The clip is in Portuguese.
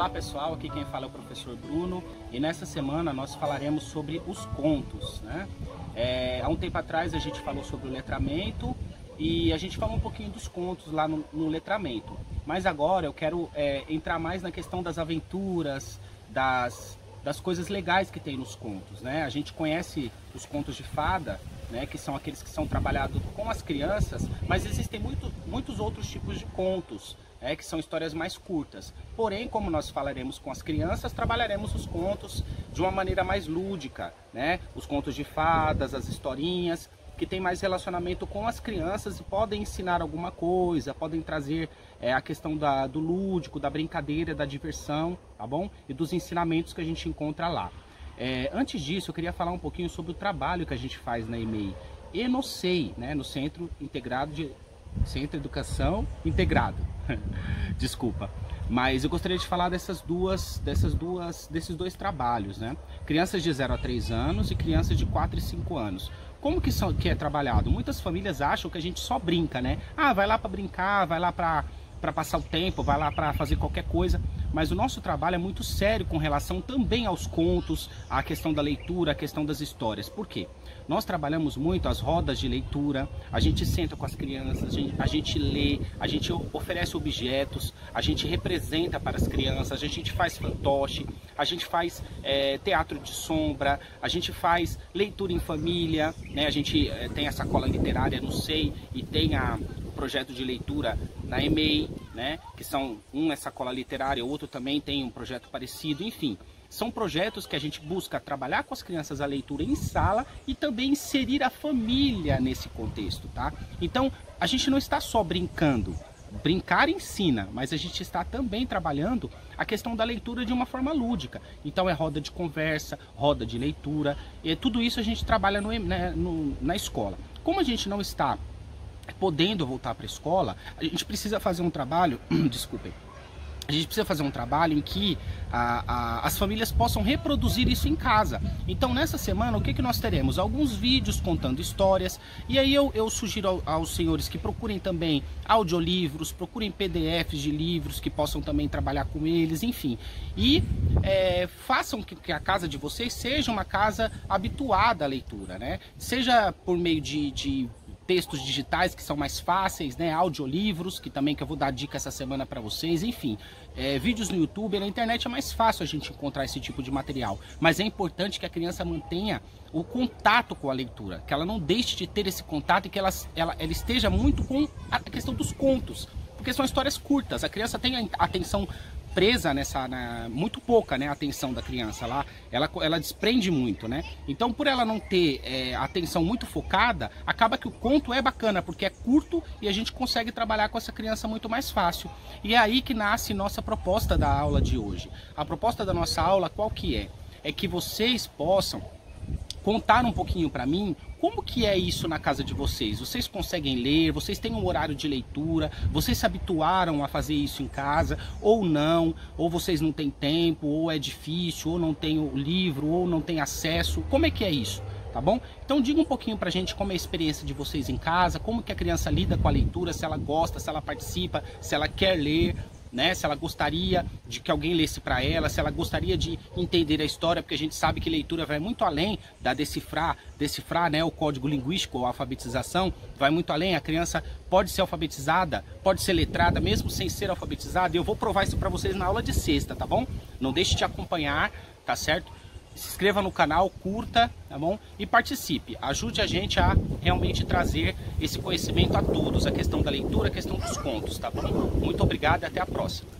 Olá pessoal, aqui quem fala é o professor Bruno e nessa semana nós falaremos sobre os contos, né? Há um tempo atrás a gente falou sobre o letramento e a gente falou um pouquinho dos contos lá no letramento, mas agora eu quero entrar mais na questão das aventuras, das coisas legais que tem nos contos, né? A gente conhece os contos de fada, né, que são aqueles que são trabalhados com as crianças, mas existem muitos outros tipos de contos, que são histórias mais curtas. Porém, como nós falaremos com as crianças, trabalharemos os contos de uma maneira mais lúdica, né? Os contos de fadas, as historinhas, que tem mais relacionamento com as crianças e podem ensinar alguma coisa, podem trazer a questão do lúdico, da brincadeira, da diversão, tá bom? E dos ensinamentos que a gente encontra lá. Antes disso, eu queria falar um pouquinho sobre o trabalho que a gente faz na EMEI e no SEI, né, no Centro Educação Integrado. Desculpa. Mas eu gostaria de falar desses dois trabalhos, né? Crianças de 0 a 3 anos e crianças de 4 e 5 anos. Como que é trabalhado? Muitas famílias acham que a gente só brinca, né? Ah, vai lá para brincar, vai lá para passar o tempo, vai lá para fazer qualquer coisa. Mas o nosso trabalho é muito sério com relação também aos contos, à questão da leitura, à questão das histórias. Por quê? Nós trabalhamos muito as rodas de leitura, a gente senta com as crianças, a gente lê, a gente oferece objetos, a gente representa para as crianças, a gente faz fantoche, a gente faz teatro de sombra, a gente faz leitura em família, né? A gente tem a sacola literária no SEI e tem o projeto de leitura na EMEI, né? Que são, um é sacola literária, o outro também tem um projeto parecido, enfim. São projetos que a gente busca trabalhar com as crianças a leitura em sala e também inserir a família nesse contexto, tá? Então, a gente não está só brincando. Brincar ensina, mas a gente está também trabalhando a questão da leitura de uma forma lúdica. Então é roda de conversa, roda de leitura, e tudo isso a gente trabalha na escola. Como a gente não está podendo voltar para a escola, a gente precisa fazer um trabalho, desculpem, a gente precisa fazer um trabalho em que as famílias possam reproduzir isso em casa. Então nessa semana o que nós teremos? Alguns vídeos contando histórias, e aí eu sugiro aos senhores que procurem também audiolivros, procurem PDFs de livros que possam também trabalhar com eles, enfim. E façam que a casa de vocês seja uma casa habituada à leitura, né? Seja por meio de textos digitais que são mais fáceis, né? Audiolivros, que eu vou dar dica essa semana para vocês, enfim. Vídeos no YouTube, na internet é mais fácil a gente encontrar esse tipo de material, mas é importante que a criança mantenha o contato com a leitura, que ela não deixe de ter esse contato e que ela esteja muito com a questão dos contos, porque são histórias curtas, a criança tem a atenção presa muito pouca, né, a atenção da criança lá, ela desprende muito, né? Então, por ela não ter a atenção muito focada, acaba que o conto é bacana, porque é curto e a gente consegue trabalhar com essa criança muito mais fácil. E é aí que nasce nossa proposta da aula de hoje. A proposta da nossa aula, qual que é? É que vocês possam contar um pouquinho para mim como que é isso na casa de vocês. Vocês conseguem ler? Vocês têm um horário de leitura? Vocês se habituaram a fazer isso em casa? Ou não? Ou vocês não têm tempo? Ou é difícil? Ou não tem o livro? Ou não tem acesso? Como é que é isso? Tá bom? Então diga um pouquinho pra gente como é a experiência de vocês em casa, como que a criança lida com a leitura, se ela gosta, se ela participa, se ela quer ler, né? Se ela gostaria de que alguém lesse para ela, se ela gostaria de entender a história, porque a gente sabe que leitura vai muito além da decifrar, né, o código linguístico ou a alfabetização, vai muito além. A criança pode ser alfabetizada, pode ser letrada, mesmo sem ser alfabetizada. Eu vou provar isso para vocês na aula de sexta, tá bom? Não deixe de acompanhar, tá certo? Se inscreva no canal, curta, tá bom? E participe, ajude a gente a realmente trazer esse conhecimento a todos, a questão da leitura, a questão dos contos, tá bom? Muito obrigado e até a próxima.